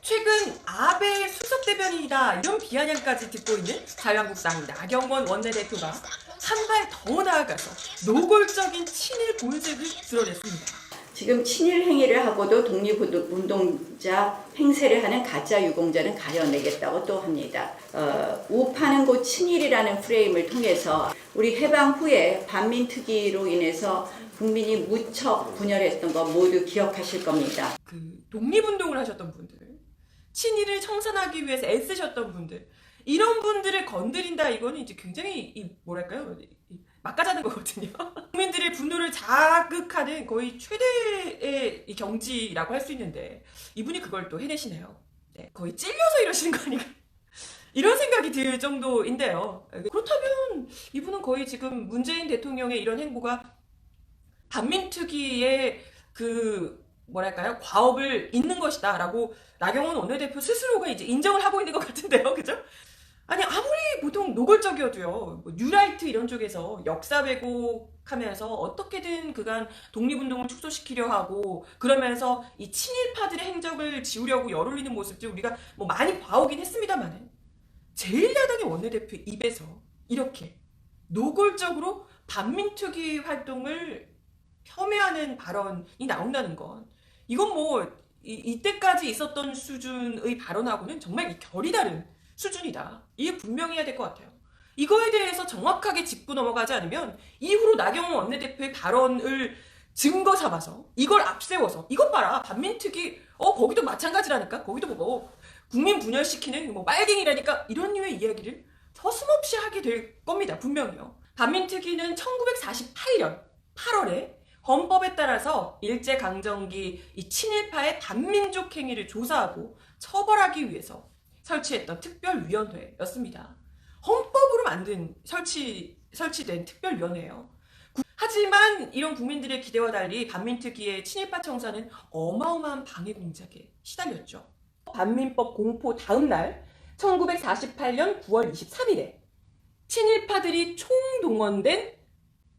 최근 아베 수석 대변인이다 이런 비아냥까지 듣고 있는 자유한국당 나경원 원내대표가 한 발 더 나아가서 노골적인 친일 본색을 드러냈습니다. 지금 친일 행위를 하고도 독립운동자 행세를 하는 가짜 유공자는 가려내겠다고 또 합니다. 우파는 곧 친일이라는 프레임을 통해서 우리 해방 후에 반민특위로 인해서 국민이 무척 분열했던 거 모두 기억하실 겁니다. 독립운동을 하셨던 분들, 친일을 청산하기 위해서 애쓰셨던 분들, 이런 분들을 건드린다 이거는 이제 굉장히 뭐랄까요? 막가자는 거거든요. 국민들의 분노를 자극하는 거의 최대의 경지라고 할 수 있는데 이분이 그걸 또 해내시네요. 네, 거의 찔려서 이러시는 거 아닌가? 이런 생각이 들 정도인데요. 그렇다면 이분은 거의 지금 문재인 대통령의 이런 행보가 반민특위의 뭐랄까요? 과업을 잇는 것이다 라고 나경원 원내대표 스스로가 이제 인정을 하고 있는 것 같은데요. 그죠? 아니 아무리 보통 노골적이어도요, 뭐 뉴라이트 이런 쪽에서 역사 왜곡하면서 어떻게든 그간 독립운동을 축소시키려 하고 그러면서 이 친일파들의 행적을 지우려고 열올리는 모습들 우리가 뭐 많이 봐오긴 했습니다만은 제1야당의 원내대표 입에서 이렇게 노골적으로 반민특위 활동을 폄훼하는 발언이 나온다는 건 이건 뭐 이때까지 있었던 수준의 발언하고는 정말 결이 다른 수준이다. 이게 분명히 해야 될 것 같아요. 이거에 대해서 정확하게 짚고 넘어가지 않으면 이후로 나경원 원내대표의 발언을 증거 삼아서 이걸 앞세워서 이것 봐라 반민특위 거기도 마찬가지라니까 거기도 뭐 국민 분열시키는 뭐 빨갱이라니까 이런 류의 이야기를 서슴없이 하게 될 겁니다. 분명히요. 반민특위는 1948년 8월에 헌법에 따라서 일제강점기 이 친일파의 반민족 행위를 조사하고 처벌하기 위해서 설치했던 특별위원회였습니다. 헌법으로 설치된 특별위원회예요. 하지만 이런 국민들의 기대와 달리 반민특위의 친일파 청사는 어마어마한 방해 공작에 시달렸죠. 반민법 공포 다음 날 1948년 9월 23일에 친일파들이 총동원된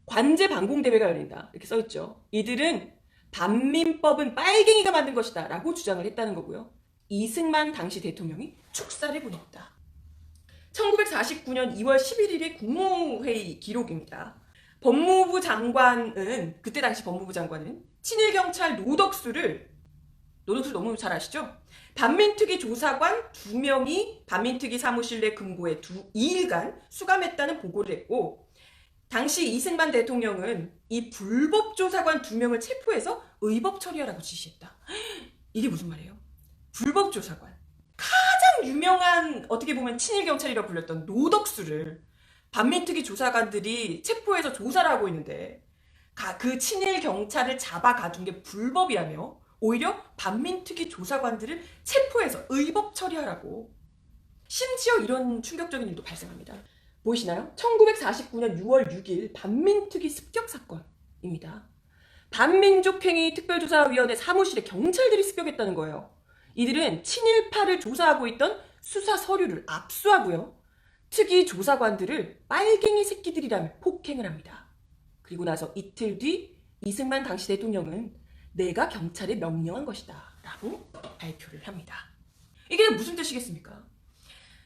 관제 반공대회가 열린다 이렇게 써있죠. 이들은 반민법은 빨갱이가 만든 것이다 라고 주장을 했다는 거고요. 이승만 당시 대통령이 축사를 보냈다. 1949년 2월 11일의 국무회의 기록입니다. 그때 당시 법무부 장관은 친일경찰 노덕수를 너무 잘 아시죠? 반민특위 조사관 2명이 반민특위 사무실 내 금고에 2일간 수감했다는 보고를 했고 당시 이승만 대통령은 이 불법 조사관 2명을 체포해서 의법 처리하라고 지시했다. 이게 무슨 말이에요? 불법 조사관. 가장 유명한 어떻게 보면 친일경찰이라고 불렸던 노덕수를 반민특위 조사관들이 체포해서 조사를 하고 있는데 그 친일경찰을 잡아 가둔 게 불법이라며 오히려 반민특위 조사관들을 체포해서 의법 처리하라고. 심지어 이런 충격적인 일도 발생합니다. 보이시나요? 1949년 6월 6일 반민특위 습격 사건입니다. 반민족행위 특별조사위원회 사무실에 경찰들이 습격했다는 거예요. 이들은 친일파를 조사하고 있던 수사 서류를 압수하고요. 특위 조사관들을 빨갱이 새끼들이라며 폭행을 합니다. 그리고 나서 이틀 뒤 이승만 당시 대통령은 내가 경찰에 명령한 것이다 라고 발표를 합니다. 이게 무슨 뜻이겠습니까?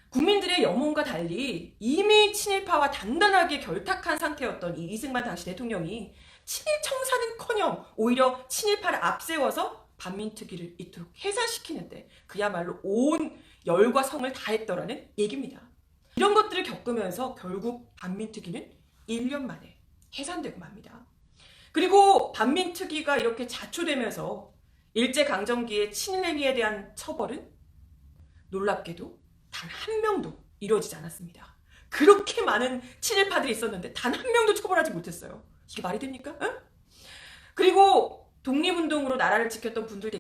국민들의 염원과 달리 이미 친일파와 단단하게 결탁한 상태였던 이 이승만 당시 대통령이 친일 청사는커녕 오히려 친일파를 앞세워서 반민특위를 이토록 해산시키는데 그야말로 온 열과 성을 다했더라는 얘기입니다. 이런 것들을 겪으면서 결국 반민특위는 1년 만에 해산되고 맙니다. 그리고 반민특위가 이렇게 자초되면서 일제강점기의 친일행위에 대한 처벌은 놀랍게도 단 한 명도 이루어지지 않았습니다. 그렇게 많은 친일파들이 있었는데 단 한 명도 처벌하지 못했어요. 이게 말이 됩니까? 응? 그리고 독립운동으로 나라를 지켰던 분들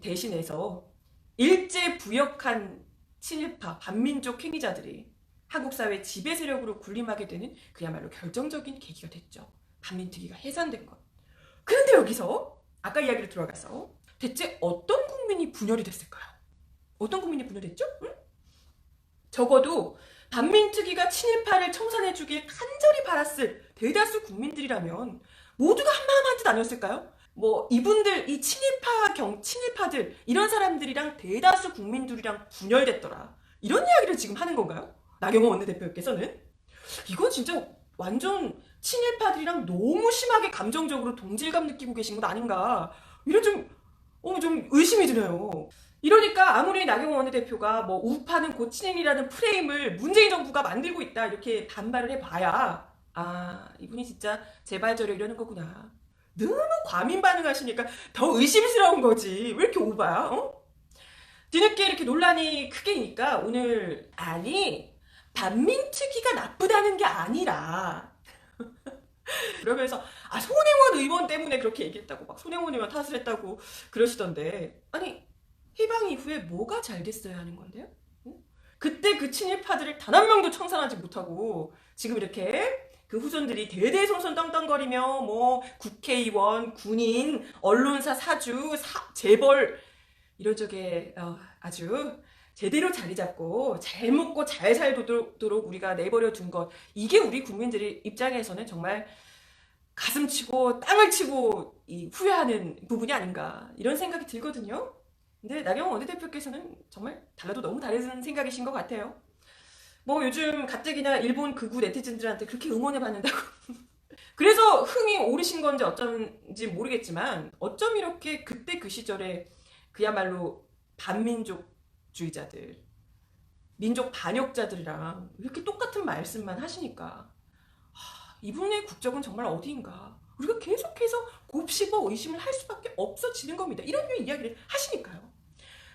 대신해서 일제 부역한 친일파 반민족 행위자들이 한국 사회 지배 세력으로 군림하게 되는 그야말로 결정적인 계기가 됐죠. 반민특위가 해산된 것. 그런데 여기서 아까 이야기로 들어가서 대체 어떤 국민이 분열이 됐을까요? 어떤 국민이 분열했죠? 응? 적어도 반민특위가 친일파를 청산해주길 간절히 바랐을 대다수 국민들이라면 모두가 한마음 한뜻 아니었을까요? 뭐 이분들 이 친일파들 이런 사람들이랑 대다수 국민들이랑 분열됐더라. 이런 이야기를 지금 하는 건가요? 나경원 원내대표께서는 이건 진짜 완전 친일파들이랑 너무 심하게 감정적으로 동질감 느끼고 계신 것 아닌가 이런 좀 의심이 드네요. 이러니까 아무리 나경원 원내대표가 뭐 우파는 곧 친일이라는 프레임을 문재인 정부가 만들고 있다 이렇게 반발을 해봐야 아 이분이 진짜 제발 저래 이러는 거구나. 너무 과민 반응하시니까 더 의심스러운 거지. 왜 이렇게 오바야? 뒤늦게 이렇게 논란이 크게니까 오늘 아니 반민특위가 나쁘다는 게 아니라 그러면서 아 손혜원 의원 때문에 그렇게 얘기했다고 막 손혜원 의원 탓을 했다고 그러시던데 아니 해방 이후에 뭐가 잘 됐어야 하는 건데요? 응? 그때 그 친일파들을 단 한 명도 청산하지 못하고 지금 이렇게 그 후손들이 대대손손 떵떵거리며 뭐 국회의원, 군인, 언론사 사주, 재벌 이런 쪽에 아주 제대로 자리 잡고 잘 먹고 잘 살도록 우리가 내버려 둔 것 이게 우리 국민들의 입장에서는 정말 가슴 치고 땅을 치고 후회하는 부분이 아닌가 이런 생각이 들거든요. 근데 나경원 원내대표께서는 정말 달라도 너무 다른 생각이신 것 같아요. 뭐 요즘 가뜩이나 일본 극우 네티즌들한테 그렇게 응원해받는다고 그래서 흥이 오르신 건지 어쩐지 모르겠지만 어쩜 이렇게 그때 그 시절에 그야말로 반민족주의자들 민족 반역자들이랑 이렇게 똑같은 말씀만 하시니까 이분의 국적은 정말 어디인가 우리가 계속해서 곱씹어 의심을 할 수밖에 없어지는 겁니다. 이런 류의 이야기를 하시니까요.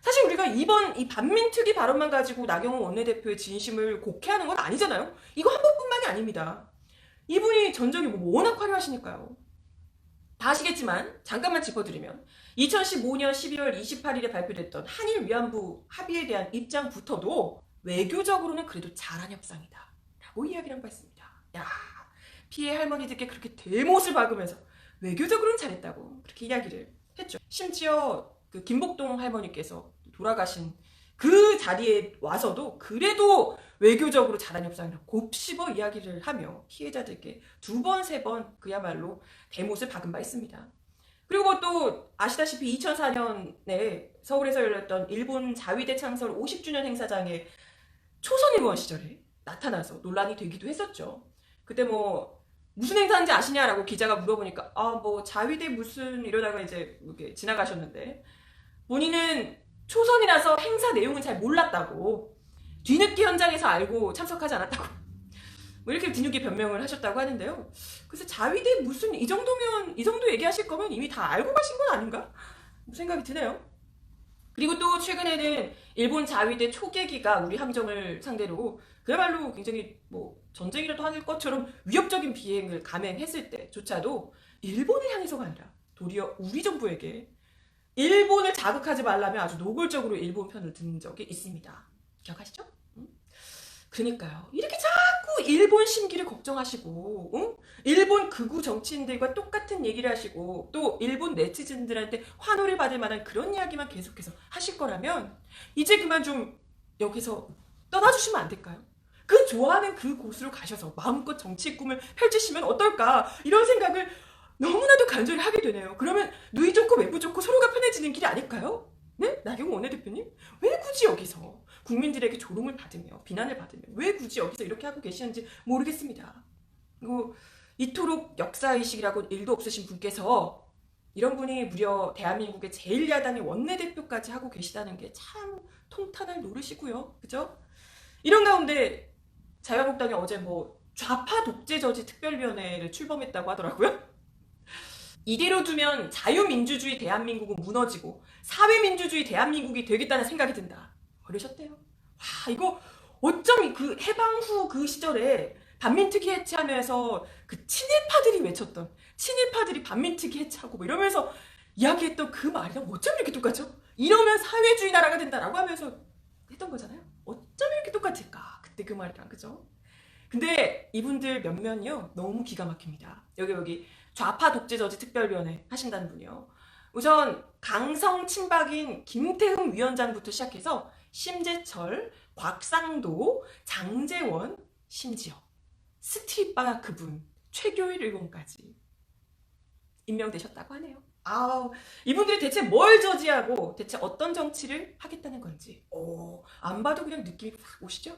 사실 우리가 이번 이 반민특위 발언만 가지고 나경원 원내대표의 진심을 곡해하는 건 아니잖아요. 이거 한 번뿐만이 아닙니다. 이분이 전적이 뭐 워낙 화려하시니까요. 다 아시겠지만 잠깐만 짚어드리면 2015년 12월 28일에 발표됐던 한일 위안부 합의에 대한 입장부터도 외교적으로는 그래도 잘한 협상이다 라고 이야기를 한 바 있습니다. 야 피해 할머니들께 그렇게 대못을 박으면서 외교적으로는 잘했다고 그렇게 이야기를 했죠. 심지어 그 김복동 할머니께서 돌아가신 그 자리에 와서도 그래도 외교적으로 잘한 협상이라고 곱씹어 이야기를 하며 피해자들께 2번, 3번 그야말로 대못을 박은 바 있습니다. 그리고 또 아시다시피 2004년에 서울에서 열렸던 일본 자위대 창설 50주년 행사장에 초선 의원 시절에 나타나서 논란이 되기도 했었죠. 그때 뭐 무슨 행사인지 아시냐라고 기자가 물어보니까 아 뭐 자위대 무슨 이러다가 이제 이렇게 지나가셨는데 본인은 초선이라서 행사 내용은 잘 몰랐다고 뒤늦게 현장에서 알고 참석하지 않았다고 뭐 이렇게 뒤늦게 변명을 하셨다고 하는데요. 그래서 자위대 무슨 이 정도 얘기하실 거면 이미 다 알고 가신 건 아닌가 생각이 드네요. 그리고 또 최근에는 일본 자위대 초계기가 우리 함정을 상대로 그야말로 굉장히 뭐 전쟁이라도 할 것처럼 위협적인 비행을 감행했을 때조차도 일본을 향해서가 아니라 도리어 우리 정부에게 일본을 자극하지 말라며 아주 노골적으로 일본 편을 든 적이 있습니다. 기억하시죠? 그러니까요. 이렇게 자꾸 일본 심기를 걱정하시고 일본 극우 정치인들과 똑같은 얘기를 하시고 또 일본 네티즌들한테 환호를 받을 만한 그런 이야기만 계속해서 하실 거라면 이제 그만 좀 여기서 떠나주시면 안 될까요? 그 좋아하는 그 곳으로 가셔서 마음껏 정치의 꿈을 펼치시면 어떨까 이런 생각을 너무나도 간절히 하게 되네요. 그러면 누이 좋고 외부 좋고 서로가 편해지는 길이 아닐까요? 네? 나경원 원내대표님? 왜 굳이 여기서 국민들에게 조롱을 받으며 비난을 받으며 왜 굳이 여기서 이렇게 하고 계시는지 모르겠습니다. 그리고 이토록 역사의식이라고 일도 없으신 분께서 이런 분이 무려 대한민국의 제1야당의 원내대표까지 하고 계시다는 게 참 통탄할 노릇이고요. 그죠? 이런 가운데 자유한국당이 어제 뭐 좌파 독재 저지 특별위원회를 출범했다고 하더라고요. 이대로 두면 자유민주주의 대한민국은 무너지고 사회민주주의 대한민국이 되겠다는 생각이 든다. 그러셨대요. 와 이거 어쩜 그 해방 후 그 시절에 반민특위 해체하면서 그 친일파들이 외쳤던 친일파들이 반민특위 해체하고 뭐 이러면서 이야기했던 그 말이랑 어쩜 이렇게 똑같죠? 이러면 사회주의 나라가 된다라고 하면서 했던 거잖아요. 어쩜 이렇게 똑같을까? 그때 그 말이랑 그죠? 근데 이분들 몇몇요 너무 기가 막힙니다. 여기 좌파 독재 저지 특별위원회 하신다는 분이요. 우선 강성 친박인 김태흠 위원장부터 시작해서 심재철, 곽상도, 장제원, 심지어 스트릿바 그분 최교일 의원까지 임명되셨다고 하네요. 아우, 이분들이 대체 뭘 저지하고 대체 어떤 정치를 하겠다는 건지. 안 봐도 그냥 느낌이 확 오시죠?